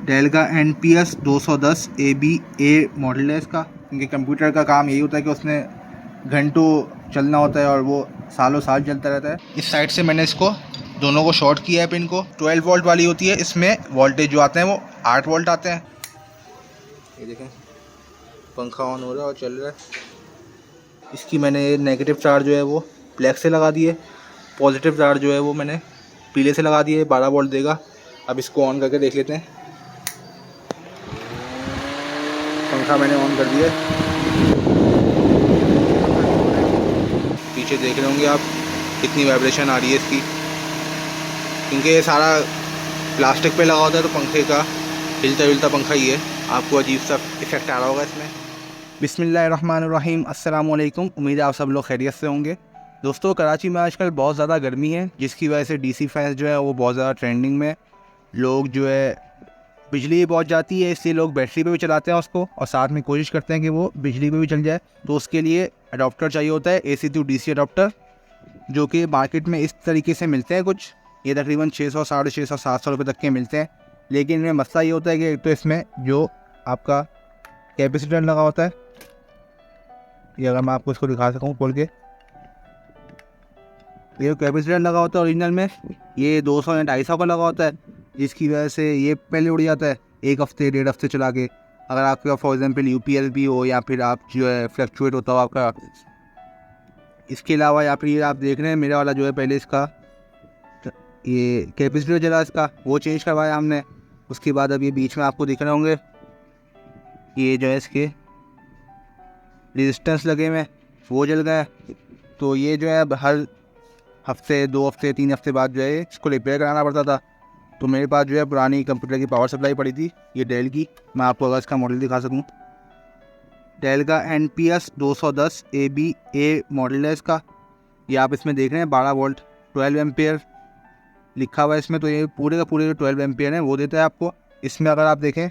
Del का NPS 210 ABA model है इसका। क्योंकि कंप्यूटर का काम यही होता है कि उसने घंटों चलना होता है और वो सालों साल चलता रहता है। इस साइड से मैंने इसको दोनों को शॉर्ट किया है। पिन को 12 वोल्ट वाली होती है, इसमें वोल्टेज जो आते हैं वो 8 वोल्ट आते हैं। ये देखें पंखा ऑन हो रहा है और चल रहा है। इसकी मैंने नेगेटिव चार्ज जो है वो ब्लैक से लगा दिए, पॉजिटिव चार्ज जो है वो मैंने पीले से लगा दिए। 12 वोल्ट देगा। अब इसको ऑन करके देख लेते हैं। पंखा मैंने ऑन कर दिया। पीछे देख रहे होंगे आप कितनी वाइब्रेशन आ रही है इसकी, क्योंकि ये सारा प्लास्टिक पे लगा होता है तो पंखे का हिलता हिलता पंखा ही है। आपको अजीब सा इफेक्ट आ रहा होगा इसमें। बिस्मिल्लाहिर्रहमानिर्रहीम, अस्सलाम वालेकुम। उम्मीद है आप सब लोग खैरियत से होंगे। दोस्तों, कराची में आजकल बहुत ज़्यादा गर्मी है, जिसकी वजह से डीसी फैंस जो है वो बहुत ज़्यादा ट्रेंडिंग में। लोग जो है बिजली बहुत जाती है, इसलिए लोग बैटरी पे भी चलाते हैं उसको, और साथ में कोशिश करते हैं कि वो बिजली पे भी चल जाए। तो उसके लिए अडॉप्टर चाहिए होता है, AC to DC अडॉप्टर, जो कि मार्केट में इस तरीके से मिलते हैं कुछ। ये तकरीबन 600, 650, 700 रुपये तक के मिलते हैं। लेकिन इनमें मसला ये होता है कि एक तो इसमें जो आपका कैपेसिटर लगा होता है, ये अगर मैं आपको इसको दिखा सकूँ खोल के, ये कैपेसिटर लगा होता है ओरिजिनल में, ये 200 या 250 का लगा होता है, जिसकी वजह से ये पहले उड़ जाता है एक हफ्ते 1.5 हफ्ते चला के। अगर आपके पास फॉर एग्जाम्पल UPL भी हो, या फिर आप जो है फ्लक्चुएट होता हो आपका। इसके अलावा या फिर ये आप देख रहे हैं मेरा वाला जो है, पहले इसका ये कैपेसिटर जला इसका, वो चेंज करवाया हमने। उसके बाद अब ये बीच में आपको दिख रहे होंगे ये जो है इसके रेजिस्टेंस लगे हुए वो जल गए। तो ये जो है अब हर हफ्ते 2 हफ्ते 3 हफ्ते बाद जो है इसको रिपेयर कराना पड़ता था। तो मेरे पास जो है पुरानी कंप्यूटर की पावर सप्लाई पड़ी थी, ये डेल की। मैं आपको अगर इसका मॉडल दिखा सकूं, डेल का NPS 210 ABA मॉडल है इसका। ये आप इसमें देख रहे हैं 12 वोल्ट 12 एम्पियर लिखा हुआ है इसमें। तो ये पूरे का पूरे जो 12 एम्पियर है वो देता है आपको। इसमें अगर आप देखें,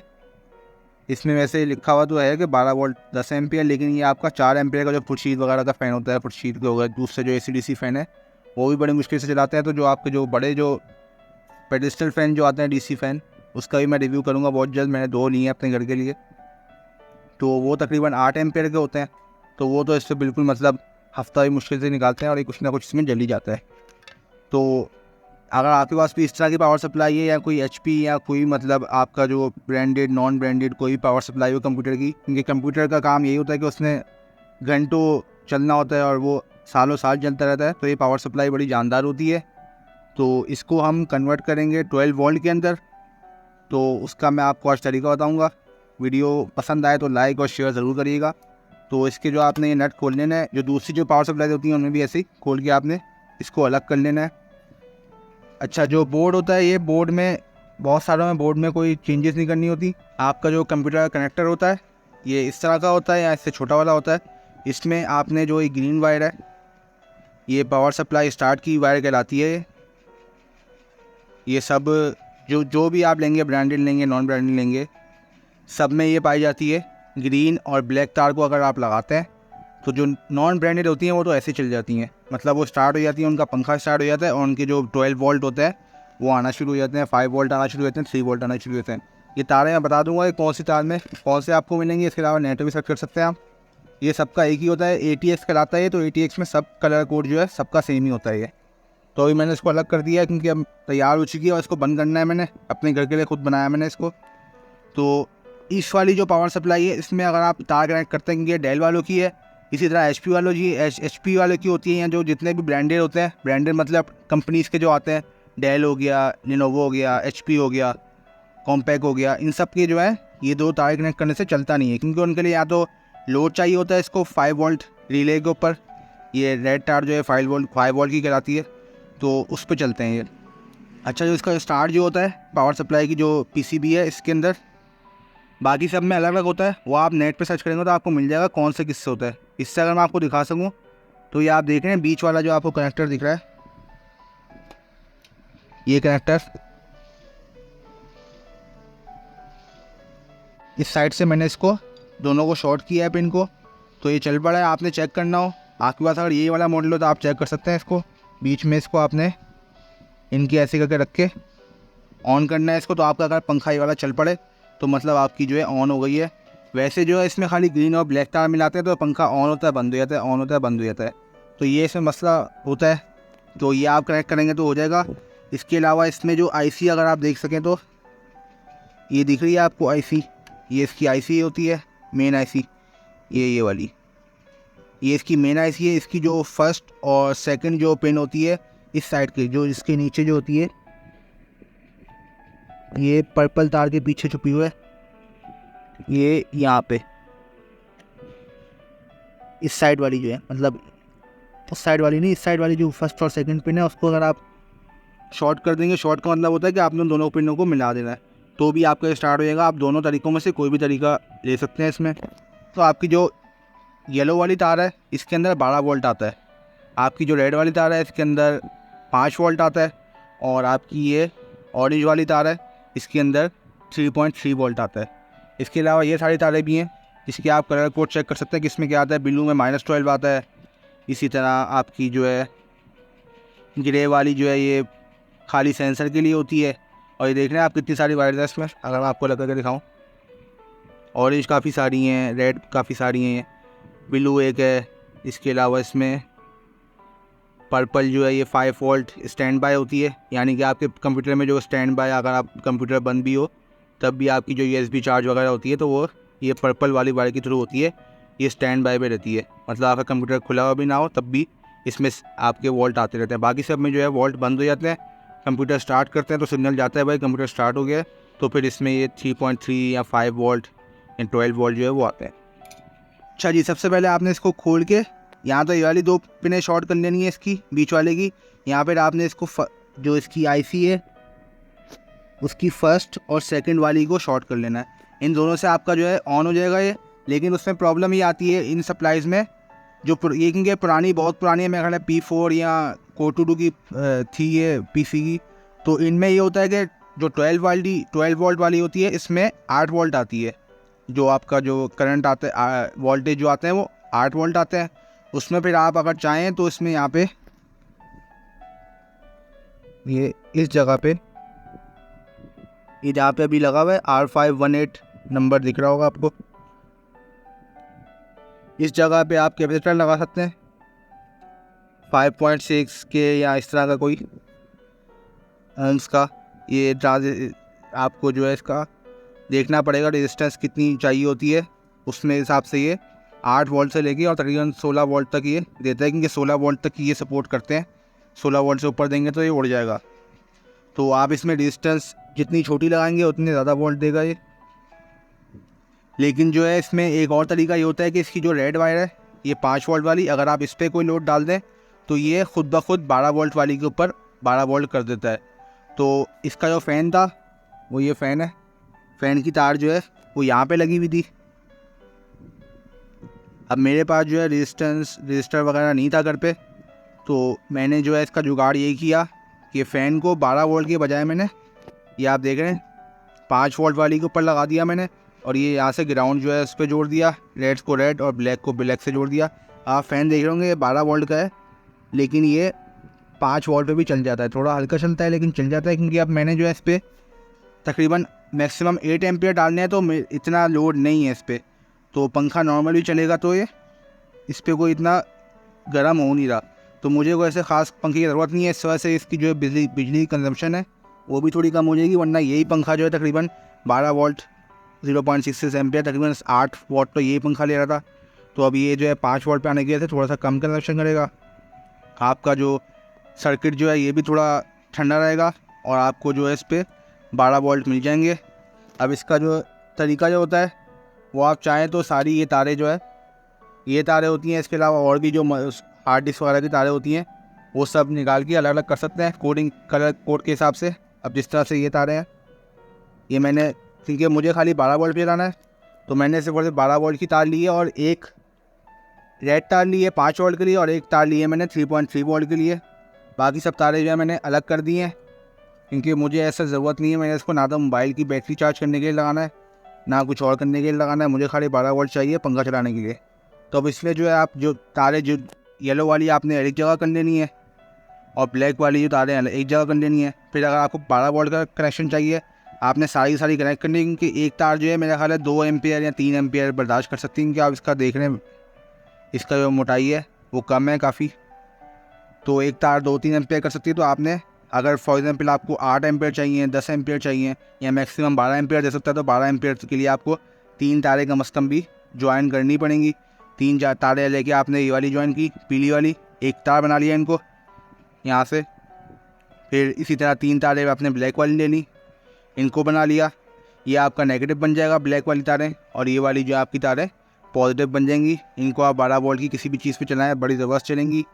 इसमें वैसे लिखा हुआ तो है कि 12 वोल्ट 10 एम्पियर, लेकिन ये आपका 4 एम्पियर का जो फुटशीट वगैरह का फ़ैन होता है, फुटशीट के हो गए, दूसरे जो AC/DC फ़ैन है वो भी बड़ी मुश्किल से चलाते हैं। तो जो आपके जो बड़े जो पेडिस्टल फ़ैन जो आते हैं DC फ़ैन, उसका भी मैं रिव्यू करूँगा बहुत जल्द। मैंने 2 लिए हैं अपने घर के लिए, तो वो तकरीबन 8 एम्पियर के होते हैं। तो वो तो इससे बिल्कुल मतलब हफ्ता भी मुश्किल से निकालते हैं, और ये कुछ ना कुछ इसमें जल ही जाता है। तो अगर आपके पास भी इस तरह की पावर सप्लाई है, या कोई HP या कोई मतलब आपका जो ब्रांडेड नॉन ब्रांडेड कोई पावर सप्लाई हो कंप्यूटर की, क्योंकि कंप्यूटर का काम यही होता है कि उसने घंटों चलना होता है और वो सालों साल चलता रहता है। तो ये पावर सप्लाई बड़ी जानदार होती है। तो इसको हम कन्वर्ट करेंगे 12 वोल्ट के अंदर। तो उसका मैं आपको आज तरीका बताऊँगा। वीडियो पसंद आए तो लाइक और शेयर ज़रूर करिएगा। तो इसके जो आपने ये नट खोल लेना है, जो दूसरी जो पावर सप्लाई होती हैं उनमें भी ऐसे ही खोल के आपने इसको अलग कर लेना है। अच्छा, जो बोर्ड होता है, ये बोर्ड में बहुत सारों में बोर्ड में कोई चेंजेस नहीं करनी होती। आपका जो कंप्यूटर का कनेक्टर होता है ये इस तरह का होता है, या इससे छोटा वाला होता है। इसमें आपने जो ये ग्रीन वायर है, ये पावर सप्लाई स्टार्ट की वायर कहलाती है। ये सब जो भी आप लेंगे, ब्रांडेड लेंगे नॉन ब्रांडेड लेंगे, सब में ये पाई जाती है। ग्रीन और ब्लैक तार को अगर आप लगाते हैं तो जो नॉन ब्रांडेड होती हैं वो तो ऐसे चल जाती हैं, मतलब वो स्टार्ट हो जाती हैं, उनका पंखा स्टार्ट हो जाता है, और उनके जो 12 वोल्ट होते हैं वो आना शुरू हो जाते हैं, 5 वोल्ट आना शुरू हो जाते हैं, 3 वोल्ट आना शुरू होते हैं। ये तारें मैं बता दूंगा कि कौन सी तार में कौन से आपको मिलेंगे। इसके अलावा नेट भी सर्च कर सकते हैं आप। ये सबका एक ही होता है, ATX कहलाता है। तो ATX में सब कलर कोड जो है सबका सेम ही होता है ये। तो अभी मैंने इसको अलग कर दिया है, क्योंकि अब तैयार हो चुकी है और इसको बंद करना है। मैंने अपने घर के लिए खुद बनाया मैंने इसको। तो इस वाली जो पावर सप्लाई है, इसमें अगर आप तार कनेक्ट करते हैं, क्योंकि डेल वालों की है, इसी तरह HP वालों की HP वालों की होती है, या जो जितने भी ब्रांडेड होते हैं, ब्रांडेड मतलब कंपनीज़ के जो आते हैं, डेल हो गया, लिनोवो हो गया, HP हो गया, कॉम्पैक हो गया, इन सब के जो है ये 2 तार कनेक्ट करने से चलता नहीं है। क्योंकि उनके लिए या तो लोड चाहिए होता है इसको 5 वोल्ट रिले के ऊपर, ये रेड तार जो है 5 वोल्ट की कहलाती है, तो उस पर चलते हैं ये। अच्छा, जो इसका स्टार्ट जो होता है पावर सप्लाई की जो PCB है इसके अंदर, बाकी सब में अलग अलग होता है। वो आप नेट पे सर्च करेंगे तो आपको मिल जाएगा कौन से किससे होता है। इससे अगर मैं आपको दिखा सकूं, तो ये आप देख रहे हैं बीच वाला जो आपको कनेक्टर दिख रहा है, ये कनेक्टर इस साइड से मैंने इसको दोनों को शॉर्ट किया है पिन को। तो ये चल पड़ा है। आपने चेक करना हो, आपके पास अगर ये वाला मॉडल हो तो आप चेक कर सकते हैं इसको। बीच में इसको आपने इनकी ऐसे करके रख के ऑन करना है इसको, तो आपका अगर पंखा ये वाला चल पड़े तो मतलब आपकी जो है ऑन हो गई है। वैसे जो है इसमें खाली ग्रीन और ब्लैक तार मिलाते हैं तो पंखा ऑन होता है बंद हो जाता है, ऑन होता है बंद हो जाता है। तो ये इसमें मसला होता है, तो ये आप कनेक्ट करेंगे तो हो जाएगा। इसके अलावा इसमें जो आईसी अगर आप देख सकें तो ये दिख रही है आपको आईसी, ये इसकी आईसी होती है मेन आईसी, ये वाली ये इसकी मेन आईसी है। इसकी जो फर्स्ट और सेकंड जो पिन होती है इस साइड की, जो इसके नीचे जो होती है ये पर्पल तार के पीछे छुपी हुई है, ये यहाँ पे इस साइड वाली जो है, मतलब उस साइड वाली नहीं, इस साइड वाली जो फर्स्ट और सेकंड पिन है उसको अगर आप शॉर्ट कर देंगे, शॉर्ट का मतलब होता है कि आपने दोनों पिनों को मिला देना है, तो भी आपका स्टार्ट हो जाएगा। आप दोनों तरीक़ों में से कोई भी तरीका ले सकते हैं इसमें। तो आपकी जो येलो वाली तार है इसके अंदर 12 वोल्ट आता है, आपकी जो रेड वाली तार है इसके अंदर 5 वोल्ट आता है, और आपकी ये ऑरेंज वाली तार है इसके अंदर 3.3 वोल्ट आता है। इसके अलावा ये सारी तारें भी हैं जिसके आप कलर कोड चेक कर सकते हैं कि इसमें क्या आता है। ब्लू में -12 आता है, इसी तरह आपकी जो है ग्रे वाली जो है ये खाली सेंसर के लिए होती है। और ये देख रहे हैं आप कितनी सारी वायर्स हैं इसमें, अगर मैं आपको लगा के दिखाऊँ, ऑरेंज काफ़ी सारी हैं, रेड काफ़ी सारी हैं, ब्लू एक है, इसके अलावा इसमें पर्पल जो है ये 5 वोल्ट स्टैंड बाय होती है, यानी कि आपके कंप्यूटर में जो स्टैंड बाय अगर आप कंप्यूटर बंद भी हो तब भी आपकी जो USB चार्ज वगैरह होती है तो वो ये पर्पल वाली वायर के थ्रू होती है, ये स्टैंड बाय पे रहती है, मतलब आपका कंप्यूटर खुला हुआ भी ना हो तब भी इसमें आपके वोल्ट आते रहते हैं। बाकी सब में जो है वोल्ट बंद हो जाते हैं, कंप्यूटर स्टार्ट करते हैं तो सिग्नल जाता है भाई कंप्यूटर स्टार्ट हो गया है, तो फिर इसमें ये 3.3 या 5 वोल्ट या 12 वोल्ट जो है वो आते हैं। अच्छा जी, सबसे पहले आपने इसको खोल के यहाँ तो ये वाली 2 पिनें शॉर्ट कर लेनी है इसकी बीच वाले की। यहाँ पर आपने इसको जो इसकी आईसी है उसकी फर्स्ट और सेकंड वाली को शॉर्ट कर लेना है, इन दोनों से आपका जो है ऑन हो जाएगा ये। लेकिन उसमें प्रॉब्लम ये आती है इन सप्लाईज़ में, जो ये क्योंकि पुरानी बहुत पुरानी है, मेरे ख्याल है P4 या Core2 की थी ये PC की, तो इनमें ये होता है कि जो 12 वोल्ट वाली होती है इसमें 8 वोल्ट आती है, जो आपका जो करंट आता है वोल्टेज जो आते हैं वो 8 वोल्ट आते हैं। उसमें फिर आप अगर चाहें तो इसमें यहाँ पे ये इस जगह पे ये जहाँ पे अभी लगा हुआ है R518 नंबर दिख रहा होगा आपको, इस जगह पे आप कैपेसिटर लगा सकते हैं 5.6 के या इस तरह का कोई ohms का। ये आपको जो है इसका देखना पड़ेगा रेजिस्टेंस कितनी चाहिए होती है, उसमें हिसाब से ये 8 वोल्ट से लेके और तकरीबन 16 वोल्ट तक ये देता है, क्योंकि 16 वोल्ट तक ये सपोर्ट करते हैं। 16 वोल्ट से ऊपर देंगे तो ये उड़ जाएगा, तो आप इसमें रेजिस्टेंस जितनी छोटी लगाएंगे उतने ज़्यादा वोल्ट देगा ये। लेकिन जो है इसमें एक और तरीका ये होता है कि इसकी जो रेड वायर है ये 5 वोल्ट वाली, अगर आप इस पर कोई लोड डाल दें तो ये ख़ुद ब खुद 12 वोल्ट वाली के ऊपर 12 वोल्ट कर देता है। तो इसका जो फ़ैन था वो ये फ़ैन है, फ़ैन की तार जो है वो यहाँ पे लगी हुई थी। अब मेरे पास जो है रजिस्टर वगैरह नहीं था घर पे, तो मैंने जो है इसका जुगाड़ यही किया कि फ़ैन को 12 वोल्ट के बजाय मैंने, ये आप देख रहे हैं 5 वोल्ट वाली के ऊपर लगा दिया मैंने, और ये यहाँ से ग्राउंड जो है उस पर जोड़ दिया, रेड को रेड और ब्लैक को ब्लैक से जोड़ दिया। आप फ़ैन देख रहे होंगे ये 12 वोल्ट का है, लेकिन ये 5 वोल्ट पे भी चल जाता है, थोड़ा हल्का चलता है लेकिन चल जाता है, क्योंकि अब मैंने जो है इस पर तकरीबन मैक्सिमम 8 एम्पियर डालने हैं, तो इतना लोड नहीं है इस पर, तो पंखा नॉर्मली चलेगा, तो ये इस पर कोई इतना गर्म हो नहीं रहा। तो मुझे कोई ऐसे ख़ास पंखे की ज़रूरत नहीं है, इस वजह से इसकी जो है बिजली कंजम्पशन है वो भी थोड़ी कम हो जाएगी, वरना यही पंखा जो है तकरीबन 12 वोल्ट 0.66 एम्पियर तकरीबन 8 वोल्ट तो यही पंखा ले रहा था। तो अब ये जो है 5 वोल्ट पे आने की वजह से थोड़ा सा कम कंजम्पशन करेगा, आपका जो सर्किट जो है ये भी थोड़ा ठंडा रहेगा, और आपको जो है इस पर 12 वोल्ट मिल जाएंगे। अब इसका जो तरीका जो होता है वो आप चाहें तो सारी ये तारें जो है ये तारें होती हैं, इसके अलावा और भी जो हार्ड डिस्क वगैरह की तारें होती हैं वो सब निकाल के अलग अलग कर सकते हैं कलर कोड के हिसाब से। अब जिस तरह से ये तारें हैं, ये मैंने क्योंकि मुझे खाली 12 वोल्ट पे जाना है तो मैंने सिर्फ 12 वोल्ट की तार ली है, और एक रेड तार ली है 5 वोल्ट के लिए, और एक तार ली है मैंने 3.3 वोल्ट के लिए। बाकी सब तारें जो है मैंने अलग कर दी हैं, क्योंकि मुझे ऐसा ज़रूरत नहीं है, मैंने इसको ना तो मोबाइल की बैटरी चार्ज करने के लिए लगाना है ना कुछ और करने के लिए लगाना है, मुझे खाली 12 वोल्ट चाहिए पंखा चलाने के लिए। तो अब इसलिए जो है आप जो तारें जो येलो वाली आपने एक जगह कर लेनी है, और ब्लैक वाली जो तारें हैं एक जगह कर लेनी है। फिर फिर अगर आपको 12 वोल्ट का कनेक्शन चाहिए, आपने सारी कनेक्ट करनी है, क्योंकि एक तार जो है मेरा ख्याल है 2 एम्पियर या 3 एम्पियर बर्दाश्त कर सकती है, क्योंकि आप इसका देख रहे हैं इसका जो मोटाई है वो कम है काफ़ी, तो एक तार 2-3 एम्पियर कर सकती है। तो आपने अगर फॉर एग्जांपल आपको 8 एम्पियर चाहिए, 10 एम्पियर चाहिए या मैक्सिमम 12 एम्पियर दे सकता है, तो 12 एम्पियर के लिए आपको 3 तारें कम से कम भी ज्वाइन करनी पड़ेंगी। 3 तारें लेके आपने ये वाली ज्वाइन की, पीली वाली, एक तार बना लिया इनको यहाँ से, फिर इसी तरह 3 तारें आपने ब्लैक वाली ले ली, इनको बना लिया, ये आपका नेगेटिव बन जाएगा ब्लैक वाली तारें, और ये वाली जो आपकी तारें पॉजिटिव बन जाएंगी। इनको आप 12 वोल्ट की किसी भी चीज़ पे चलाएं, बड़ी ज़बरदस्त चलेंगी।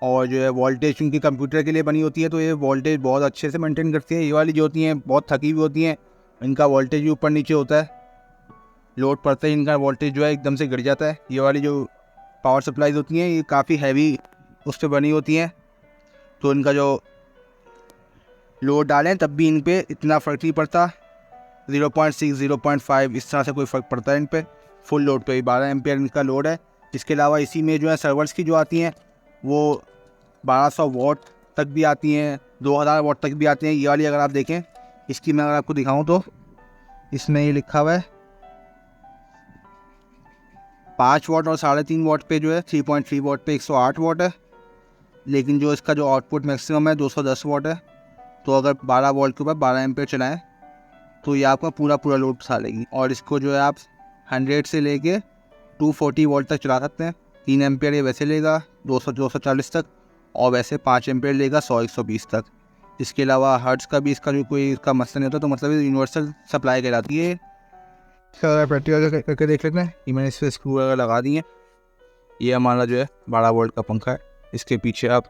और जो है वोल्टेज उनकी कंप्यूटर के लिए बनी होती है, तो ये वोल्टेज बहुत अच्छे से मेंटेन करती है। ये वाली जो होती हैं बहुत थकी हुई होती हैं, इनका वोल्टेज भी ऊपर नीचे होता है, लोड पड़ता है इनका वोल्टेज जो है एकदम से गिर जाता है। ये वाली जो पावर सप्लाईज होती हैं ये काफ़ी हैवी उस पर बनी होती हैं, तो इनका जो लोड डालें तब भी इन पर इतना फ़र्क नहीं पड़ता, 0.6 0.5 इस तरह से कोई फ़र्क पड़ता है इन पर। फुल लोड पे 12 एम्पियर इनका लोड है। इसके अलावा इसी में जो है सर्वर्स की जो आती हैं वो 1200 वॉट तक भी आती हैं, 2000 वॉट तक भी आती हैं। ये वाली अगर आप देखें, इसकी मैं अगर आपको दिखाऊं तो इसमें ये लिखा हुआ है 5 वॉट और 3.5 वॉट पे जो है 3.3 वॉट पे 108 वॉट है, लेकिन जो इसका जो आउटपुट मैक्सिमम है 210 वॉट है। तो अगर 12 वोल्ट के ऊपर 12 एम्पियर चलाएं तो ये आपका पूरा लोड उठा लेगी। और इसको जो है आप 100 से लेके 240 वोल्ट तक चला सकते हैं। 3 एम्पियर ये वैसे लेगा 240 तक, और वैसे 5 एम्पियर लेगा 100-120 तक। इसके अलावा हर्ट्ज़ का भी इसका जो कोई इसका मसला नहीं होता, तो मतलब यूनिवर्सल सप्लाई कहलाती है। प्रैक्टिकल करके देख लेते हैं। ये मैंने इस पर स्क्रू वगैरह लगा दी है। ये हमारा जो है 12 वोल्ट का पंखा है। इसके पीछे आप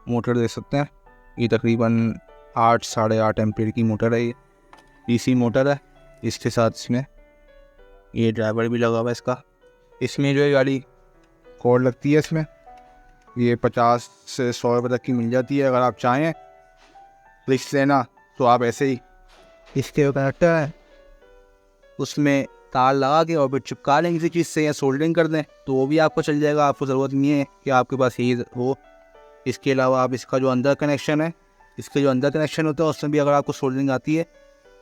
मोटर देख सकते हैं, ये तकरीबन 8 साढ़े 8 एम्पियर की मोटर है। ये डीसी मोटर है। इसके साथ इसमें ये ड्राइवर भी लगा हुआ है इसका। इसमें जो है गाड़ी कॉर्ड लगती है, इसमें ये 50 से 100 रुपये तक की मिल जाती है। अगर आप चाहें रिस्क लेना तो आप ऐसे ही इसके जो कनेक्टर है उसमें तार लगा के और फिर चिपका लें किसी चीज़ से या सोल्डरिंग कर दें, तो वो भी आपको चल जाएगा। आपको ज़रूरत नहीं है कि आपके पास यही हो। इसके अलावा आप इसका जो अंदर कनेक्शन है, इसके जो अंदर कनेक्शन होता है उसमें भी अगर आपको सोल्डरिंग आती है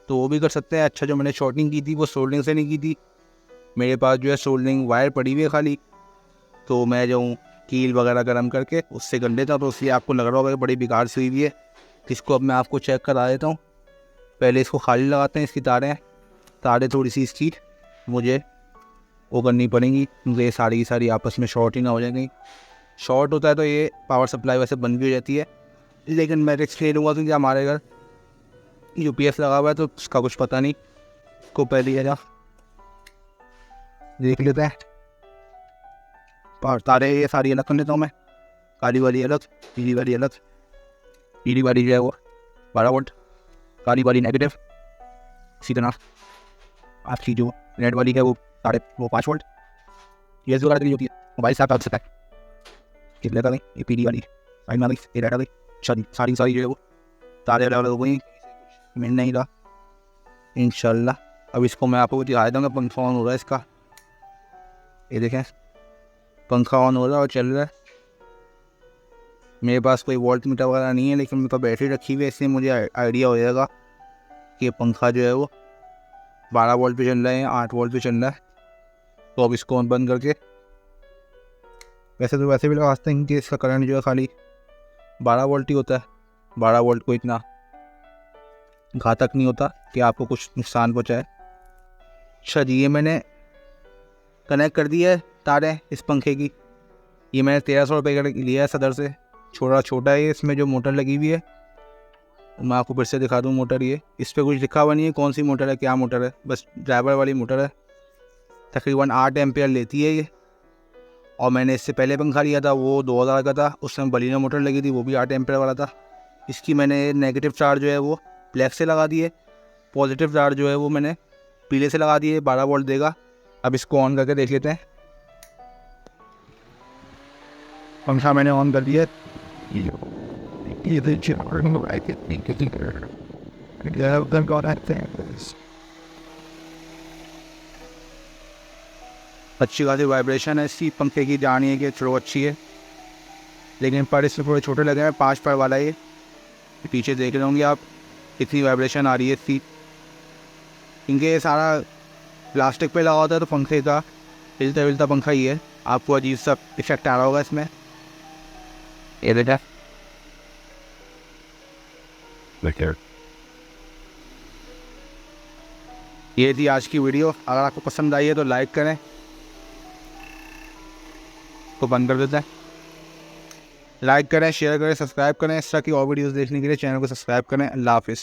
तो वो भी कर सकते हैं। अच्छा, जो मैंने शॉर्टिंग की थी वो सोल्डरिंग से नहीं की थी, मेरे पास जो है सोल्डरिंग वायर पड़ी हुई है खाली, तो मैं जो कील वगैरह गर्म करके उससे कर लेता हूँ। तो इसलिए आपको लग रहा होगा कि बड़ी बेकार सी हुई है। इसको अब मैं आपको चेक करा देता हूँ। पहले इसको खाली लगाते हैं, इसकी तारें थोड़ी सी इसकी मुझे वो करनी पड़ेंगी, क्योंकि ये सारी की सारी आपस में शॉर्ट ही ना हो जाएंगी। शॉर्ट होता है तो ये पावर सप्लाई वैसे बंद भी हो जाती है, लेकिन मैं रिस्क ले लूँगा क्योंकि हमारे घर यूपीएस लगा हुआ है, तो उसका कुछ पता नहीं। को पहले ये देख लेते हैं। तारे ये सारी अलग कर लेता हूँ मैं, काली वाली अलग, पीली वाली अलग। पीली वाली जो है वो 12 वोल्ट, काली वाली नेगेटिव। इसी तरह आपकी जो रेड वाली है वो 5 वोल्ट। ये जो होती है मोबाइल से आप सकता है कि लेता नहीं। ये पीली वाली साइड में ये रेड वाली सारी जो है वो तारे अलग अलग हो गई, मिल नहीं रहा इंशाल्लाह। अब इसको मैं आपको दिखा दूँगा। पंखा ऑन हो रहा है इसका, ये देखें पंखा ऑन हो रहा है और चल रहा है। मेरे पास कोई वोल्ट मीटर वगैरह नहीं है, लेकिन मेरे पास बैटरी रखी हुई है, इसलिए मुझे आइडिया हो जाएगा कि ये पंखा जो है वो 12 वोल्ट पे चल रहा है या 8 वोल्ट पे चल रहा है। तो अब इसको बंद करके, वैसे भी लगा सकते हैं कि इसका करंट जो है खाली 12 वोल्ट ही होता है। 12 वोल्ट को इतना घातक नहीं होता कि आपको कुछ नुकसान पहुँचाए। अच्छा जी, ये मैंने कनेक्ट कर दी है तारें इस पंखे की। ये मैंने 1300 रुपये का लिया है सदर से, छोटा है ये। इसमें जो मोटर लगी हुई है मैं आपको फिर से दिखा दूँ मोटर। ये इस पर कुछ लिखा हुआ नहीं है कौन सी मोटर है, क्या मोटर है, बस ड्राइवर वाली मोटर है। तकरीबन 8 एम्पियर लेती है ये। और मैंने इससे पहले पंखा लिया था वो 2000 का था, उसमें बलिनो मोटर लगी थी, वो भी 8 एम्पियर वाला था। इसकी मैंने नेगेटिव चार्ज जो है वो ब्लैक से लगा दिए, पॉजिटिव चार्ज जो है वो मैंने पीले से लगा दिए, 12 वोल्ट देगा। अब इसको ऑन करके देख लेते हैं। पंखा मैंने ऑन कर दिया। अच्छी खासी वाइब्रेशन है इसकी पंखे की, जानिए कि थ्रो अच्छी है, लेकिन पर इसमें थोड़े छोटे लगे हैं। 5 पर वाला ये पीछे देख रहे होंगे आप, इतनी वाइब्रेशन आ रही है इसकी। इनके ये सारा प्लास्टिक पे लगा होता है तो पंखे का हिलता हिलता पंखा ही है। आपको अजीब सा इफेक्ट आ रहा होगा इसमें। ये देखा, ये थी आज की वीडियो। अगर आपको पसंद आई है तो लाइक करें। तो बंद कर देते हैं। लाइक करें, शेयर करें, सब्सक्राइब करें। इस तरह की और वीडियोस देखने के लिए चैनल को सब्सक्राइब करें। अल्लाह हाफिज़।